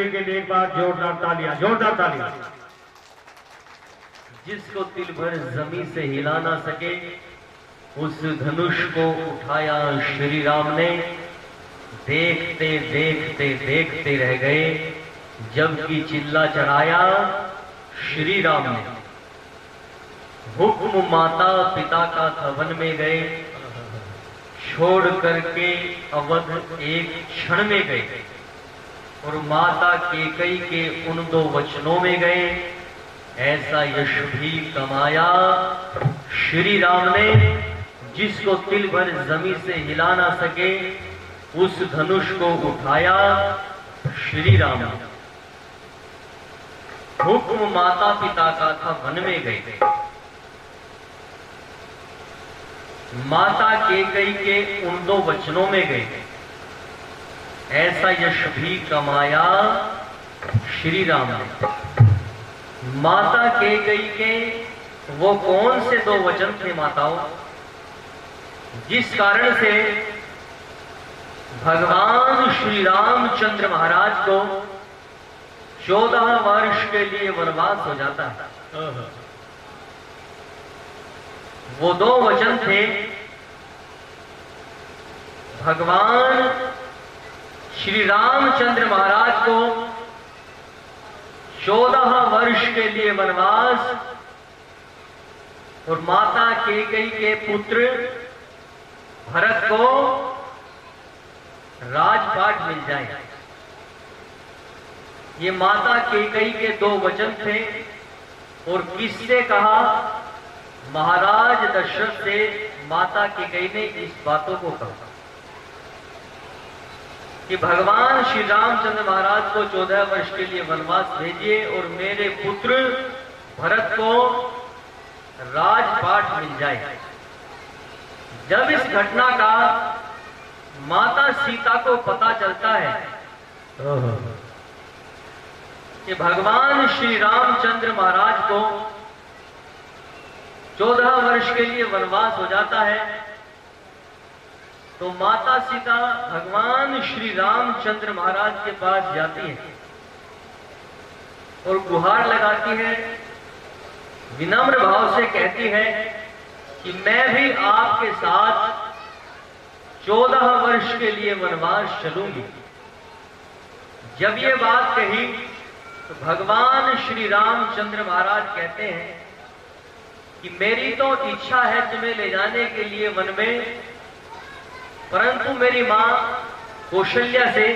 जी के लिए एक बार जोरदार तालियां, जोरदार तालियां। जिसको तिल भर जमी से हिला ना सके उस धनुष को उठाया श्री राम ने। देखते देखते देखते रह गए जबकि चिल्ला चढ़ाया श्री राम ने। हुक्म माता पिता का था वन में गए, छोड़ करके अवध एक क्षण में गए। और माता कैकेयी के उन दो वचनों में गए, ऐसा यश भी कमाया श्री राम ने। जिसको तिल भर जमी से हिला ना सके उस धनुष को उठाया श्री राम ने। हुक्म माता पिता का था वन में गए, माता कैकेयी के उन दो वचनों में गए, ऐसा यश भी कमाया श्री राम ने। माता कैकेयी के वो कौन से दो वचन थे माताओं, जिस कारण से भगवान श्री रामचंद्र महाराज को 14 वर्ष के लिए वनवास हो जाता है। वो दो वचन थे, भगवान श्री रामचंद्र महाराज को 14 वर्ष के लिए वनवास और माता कैकेयी के पुत्र भरत को राजपाट मिल जाए। ये माता कैकेयी के दो वचन थे। और किससे कहा? महाराज दशरथ से माता कैकेयी ने इस बातों को कहा कि भगवान श्री रामचंद्र महाराज को 14 वर्ष के लिए वनवास भेजिए और मेरे पुत्र भरत को राजपाट मिल जाए। जब इस घटना का माता सीता को पता चलता है कि भगवान श्री रामचंद्र महाराज को 14 वर्ष के लिए वनवास हो जाता है, तो माता सीता भगवान श्री रामचंद्र महाराज के पास जाती है और गुहार लगाती है, विनम्र भाव से कहती है कि मैं भी आपके साथ 14 वर्ष के लिए वनवास चलूंगी। जब ये बात कही तो भगवान श्री रामचंद्र महाराज कहते हैं कि मेरी तो इच्छा है तुम्हें ले जाने के लिए वन में, परंतु मेरी मां कौशल्या से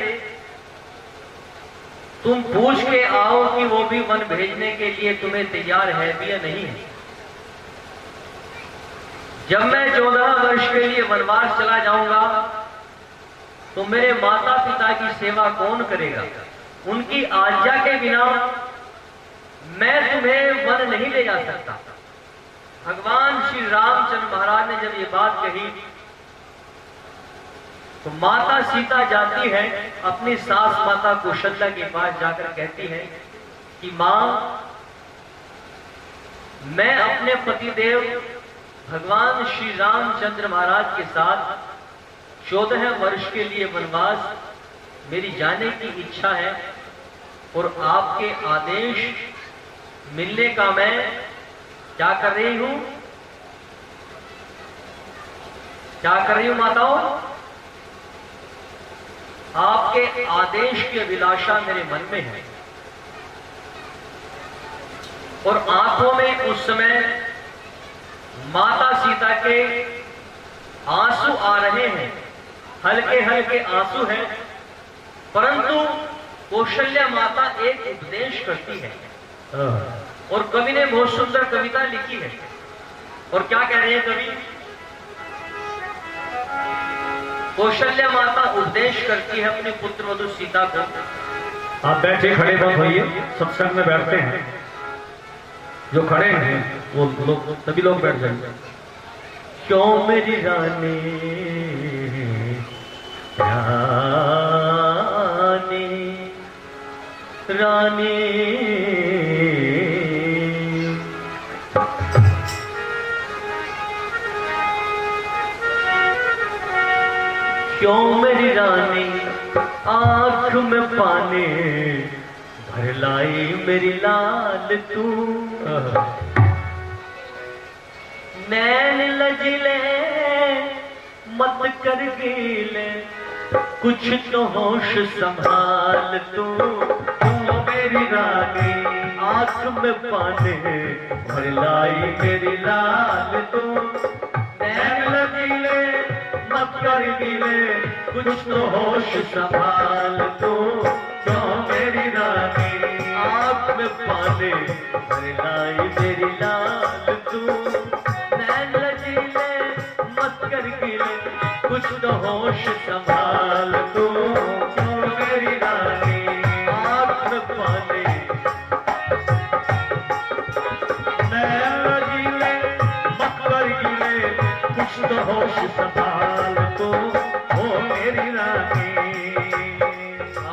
तुम पूछ के आओ कि वो भी वन भेजने के लिए तुम्हें तैयार है भी या नहीं है। जब मैं 14 वर्ष के लिए वनवास चला जाऊंगा तो मेरे माता पिता की सेवा कौन करेगा? उनकी आज्ञा के बिना मैं तुम्हें वन नहीं ले जा सकता। भगवान श्री रामचंद्र महाराज ने जब ये बात कही तो माता सीता जाती है अपनी सास माता कौशल्या के पास जाकर कहती है कि मां, मैं अपने पतिदेव भगवान श्री रामचंद्र महाराज के साथ 14 वर्ष के लिए वनवास मेरी जाने की इच्छा है और आपके आदेश मिलने का मैं क्या कर रही हूं? क्या कर रही हूं माताओं? आपके आदेश की अभिलाषा मेरे मन में है। और आंखों में उस समय माता सीता के आंसू आ रहे हैं, हल्के हल्के आंसू हैं, परंतु कौशल्या माता एक उपदेश करती है। और कवि ने बहुत सुंदर कविता लिखी है। और क्या कह रहे हैं कवि? कौशल्या माता उपदेश करती है अपने पुत्र वधु सीता को। आप बैठे खड़े मत होइए, सत्संग में बैठते हैं, जो खड़े हैं वो लोग सभी लोग बैठ जाएंगे। क्यों मेरी रानी रानी रानी क्यों मेरी रानी आंख में पानी भर लाई मेरी लाल तू, नैन लजिले मत कर गीले, कुछ तो होश संभाल तू मेरी रानी। आंख में पानी भर लाई मेरी लाल तू, नैन लजीले मत कर गीले, कुछ तो होश संभाल तू क्यों मेरी रानी। आंख में पानी भर लाई मेरी लाल तू, नैन लजीले मत कर गीले, कुछ तो होश संभाल तू क्यों मेरी रानी। आंख में पानी नैन लजीले मत कर गीले, कुछ तो होश संभाल तू ओ मेरी रानी।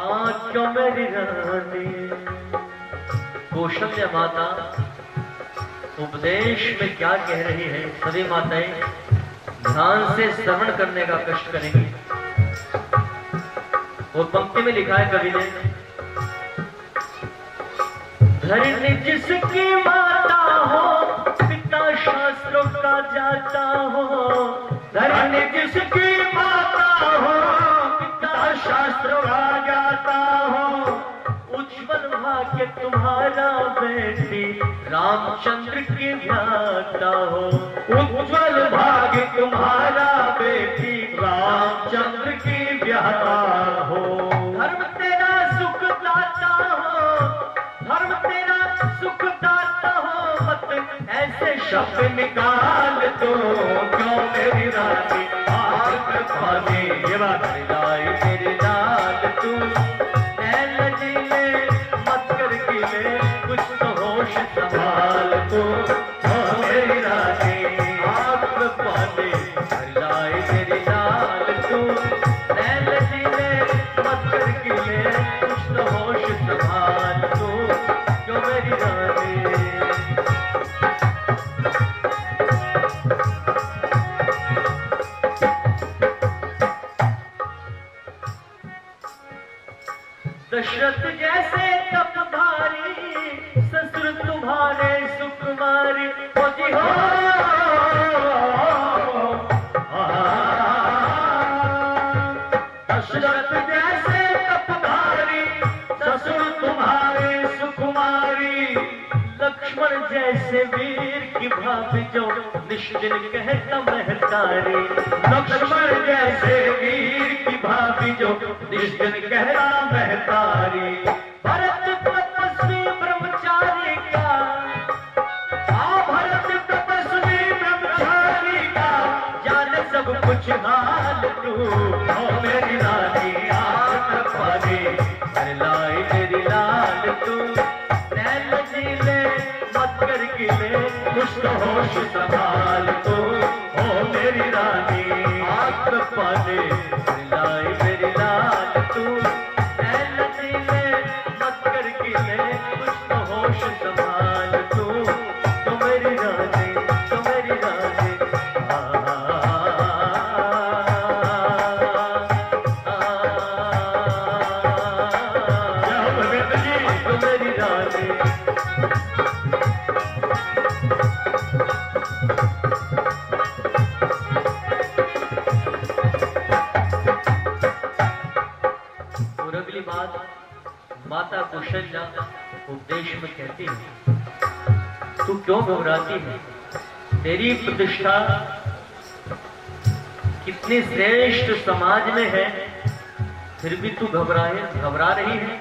आज क्यों मेरी रानी। कौशल्या माता उपदेश में क्या कह रही है, सभी माताएं ध्यान से श्रवण करने का कष्ट करेंगी। और पंक्ति में लिखा है कवि ने, धरनी जिसकी माता हो पिता शास्त्रों का जाता हो, धरनी जिसकी माता हो पिता शास्त्रों का जाता हो, उज्ज्वल भाग्य तुम्हारा बेटी रामचंद्र की व्याता हो, उज्ज्वल भाग्य तुम्हारा बेटी रामचंद्र की व्याता हो। धर्म तेरा सुख दाता हो, धर्म तेरा सुख दाता हो, मत ऐसे शब्द निकाल दो क्यों मेरी रानी। आंख में पानी लाई मेरी लाल तू, नैन लजीले मत कर गीले, कुछ तो होश संभाल तू ओ मेरी रानी। आंख में पानी लाई मेरी लाल तू, नैन लजीले मत कर गीले, कुछ तो होश संभाल तू क्यों मेरी रानी। दशरथ जैसे तपधारी ससुर तुम्हारे सुकुमारी हो जी हो। दशरथ जैसे तपधारी ससुर तुम्हारे सुकुमारी, लक्ष्मण जैसे वीर की भाभी जो निश्चिन कहता महतारी, लक्ष्मण जैसे वीर की भाभी जो निश्चिन कहता महतारी। भरत तपस्वी ब्रह्मचारी का, भरत तपस्वी ब्रह्मचारी का, जाने सब कुछ हाल तू ओ मेरी रानी। आंख में पानी लाई मेरी लाल तू, नैन लजीले मत कर गीले, कुछ तो होश संभाल तू ओ मेरी रानी। आंख में पानी लाई मेरी लाल तू, नैन लजीले मत कर गीले, कुछ तो होश संभाल तू तो मेरी रानी, तो मेरी रानी। तो मेरी रानी। और अगली बात माता कौशल्या उपदेश में कहती है, तू क्यों घबराती है, तेरी प्रतिष्ठा कितनी श्रेष्ठ समाज में है, फिर भी तू घबरा रही है।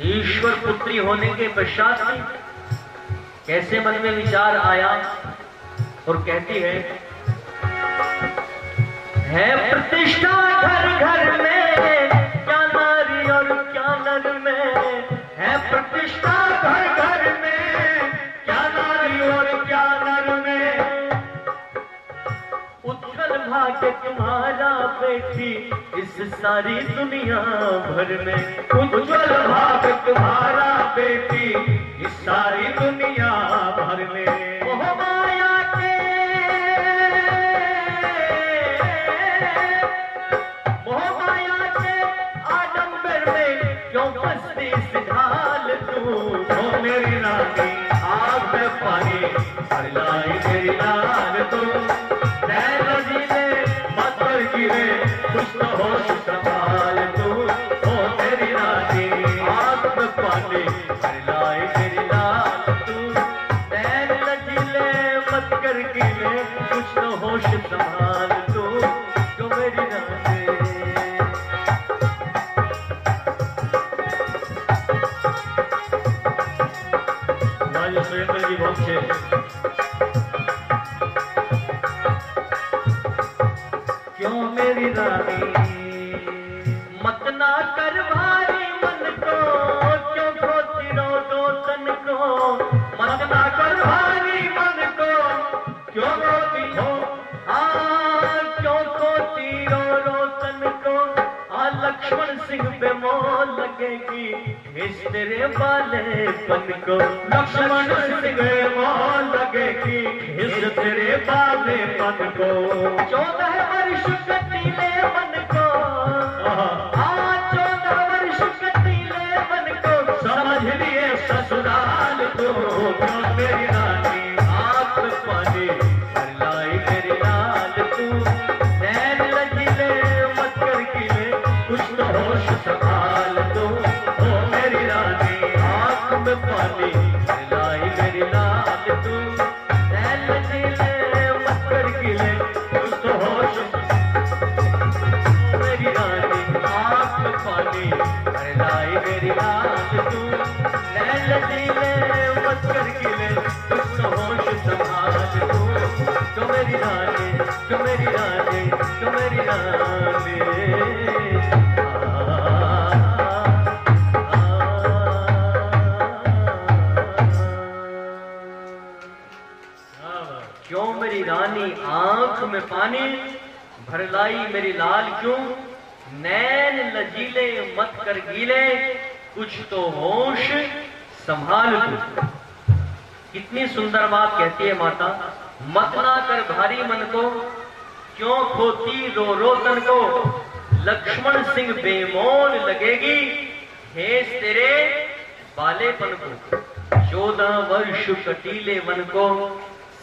ईश्वर पुत्री होने के पश्चात भी कैसे मन में विचार आया। और कहती है प्रतिष्ठा घर घर में, क्या नारी और क्या नर में, है प्रतिष्ठा घर घर में, क्या नारी और क्या नर में। उज्ज्वल भाग्य तुम्हारा बेटी इस सारी दुनिया भर में, उज्ज्वल भाग्य तुम्हारा बेटी इस सारी दुनिया भर में। मोह माया के, मोह माया के आडंबर भर लाई मेरी लाल तू नैन लजीले मत कर गिरे कुछ तो होश संभाल तू ओ मेरी रानी आंख में पानी भर लाई मेरी लाल तू नैन लजीले मत कर गिरे कुछ तो होश संभाल तू जो मेरी रानी सुरेंद्र जी बहुत अच्छे क्यों मेरी रानी मत ना कर भारी मन को क्यों खोती रो दो तन को मत ना कर भारी मन को क्यों रोती हो क्यों खोती रो तन को लक्ष्मण सिंह पे मोह लगेगी इस तेरे वाले पन को लक्ष्मण सिंह मोह लगेगी इस तेरे बाले पन को 14 वर्ष कटीले मन को 14 वर्ष कटीले मन को समझ लिए ससुराल तो क्यों मेरी रानी आंख में पानी भर लाई मेरी लाल तू नैन लजीले मत कर गिले कुछ तो होश संभाल तू ओ मेरी रानी आंख में पानी भर लाई मेरी लाल तू नैन लजीले मत कर गिले कुछ तो होश मेरी रानी आंख में पानी भर लाई मेरी लाल तू नैन लजीले मत कर गिले कुछ तो होश संभाल तू जो मेरी रानी जो मेरी रानी जो मेरी रानी क्यों मेरी रानी आंख में पानी भर लाई मेरी लाल क्यों नैन लजीले मत कर गीले कुछ तो होश संभाल तू कितनी सुंदर बात कहती है माता मत ना कर भारी मन को क्यों खोती रो तन को लक्ष्मण सिंह बेमोल लगेगी हेस तेरे बालेपन को 14 वर्ष कटीले मन को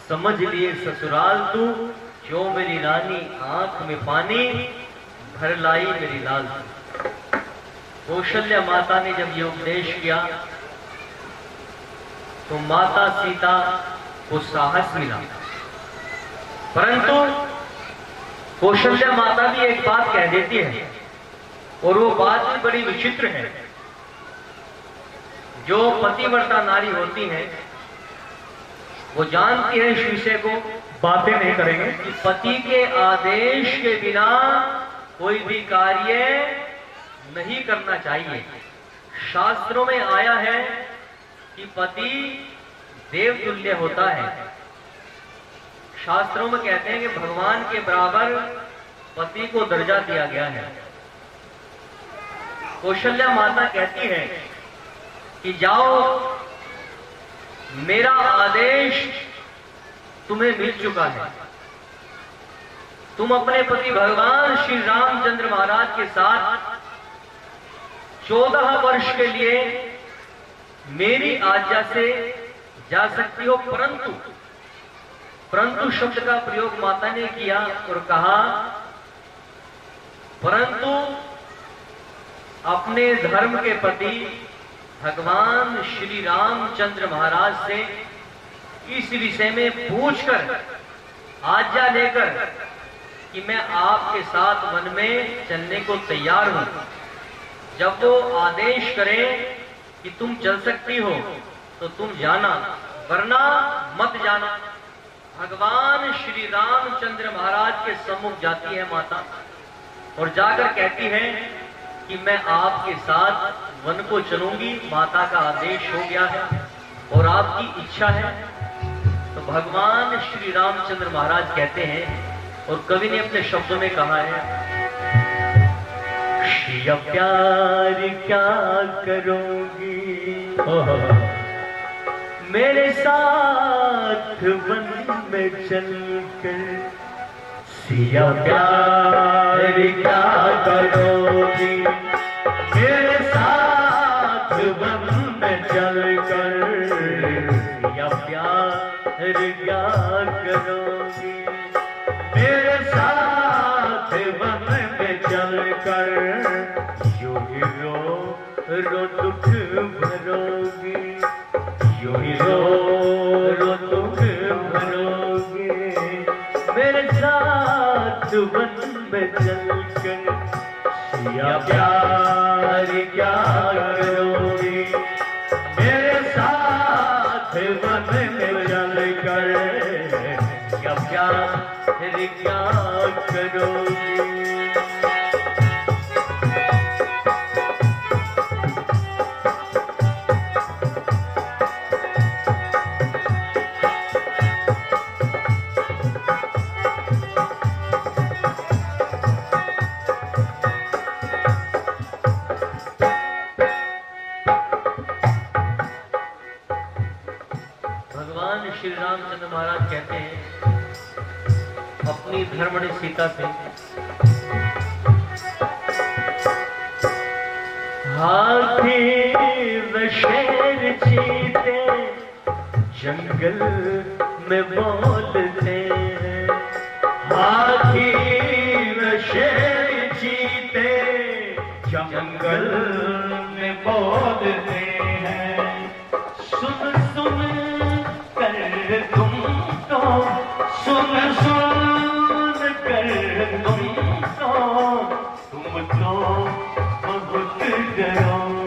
समझ लिए ससुराल तू जो मेरी रानी आंख में पानी भर लाई मेरी लाल कौशल्या माता ने जब ये उपदेश किया तो माता सीता को साहस मिला परंतु कौशल्या माता भी एक बात कह देती है और वो बात भी बड़ी विचित्र है जो पतिव्रता नारी होती है वो जानती है इस विषय को बातें नहीं करेंगे कि पति के आदेश के बिना कोई भी कार्य नहीं करना चाहिए शास्त्रों में आया है कि पति देवतुल्य होता है शास्त्रों में कहते हैं कि भगवान के बराबर पति को दर्जा दिया गया है कौशल्या माता कहती है कि जाओ मेरा आदेश तुम्हें मिल चुका है तुम अपने पति भगवान श्री रामचंद्र महाराज के साथ 14 वर्ष के लिए मेरी आज्ञा से जा सकती हो परंतु शब्द का प्रयोग माता ने किया और कहा परंतु अपने धर्म के प्रति भगवान श्री रामचंद्र महाराज से इस विषय में पूछकर आज्ञा लेकर कि मैं आपके साथ वन में चलने को तैयार हूं जब वो आदेश करें कि तुम चल सकती हो तो तुम जाना वरना मत जाना भगवान श्री रामचंद्र महाराज के सम्मुख जाती है माता और जाकर कहती है कि मैं आपके साथ वन को चलूंगी माता का आदेश हो गया है और आपकी इच्छा है तो भगवान श्री रामचंद्र महाराज कहते हैं और कवि ने अपने शब्दों में कहा है श्री प्यार क्या करोगी मेरे साथ वन में चलकर सिया प्यार क्या करोगी मेरे साथ वन में चलकर सिया प्यार क्या करोगी। भगवान श्री रामचंद्र महाराज कहते हैं अपनी धर्मणी सीता से, हाथी व शेर चीते जंगल में बोलते हैं, हाथी व शेर चीते जंगल में बोलते हैं। सुन सुन कर तुम तो, सुन सुन कर तुम तो बहुत डरो।